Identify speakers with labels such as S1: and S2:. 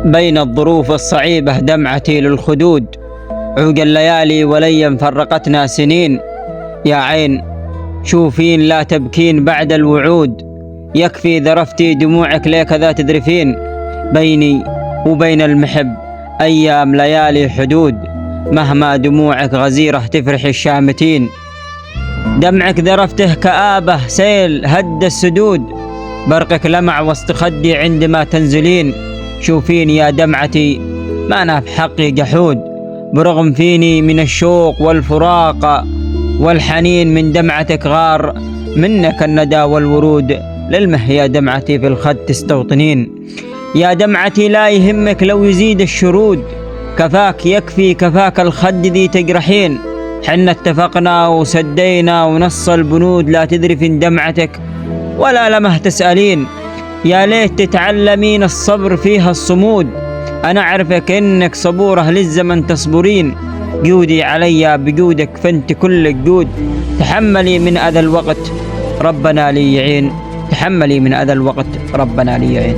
S1: بين الظروف الصعيبة دمعتي للخدود، عوق الليالي وليا فرقتنا سنين. يا عين شوفين لا تبكين بعد الوعود، يكفي ذرفتي دموعك ليك ذا تذرفين. بيني وبين المحب أيام ليالي حدود، مهما دموعك غزيرة تفرح الشامتين. دمعك ذرفته كآبة سيل هد السدود، برقك لمع وسط خدي عندما تنزلين. شوفين يا دمعتي ما أنا بحقي جحود، برغم فيني من الشوق والفراق والحنين، من دمعتك غار منك الندى والورود. للمه يا دمعتي في الخد تستوطنين. يا دمعتي لا يهمك لو يزيد الشرود، كفاك يكفي كفاك الخد ذي تجرحين. حنا اتفقنا وسدينا ونص البنود، لا تدري في دمعتك ولا لمه تسألين. يا ليت تتعلمين الصبر فيها الصمود، أنا أعرفك إنك صبورة للزمن تصبرين. جودي علي بجودك فانت كل الجود، تحملي من أذى الوقت ربنا لي يعين. تحملي من أذى الوقت ربنا لي يعين.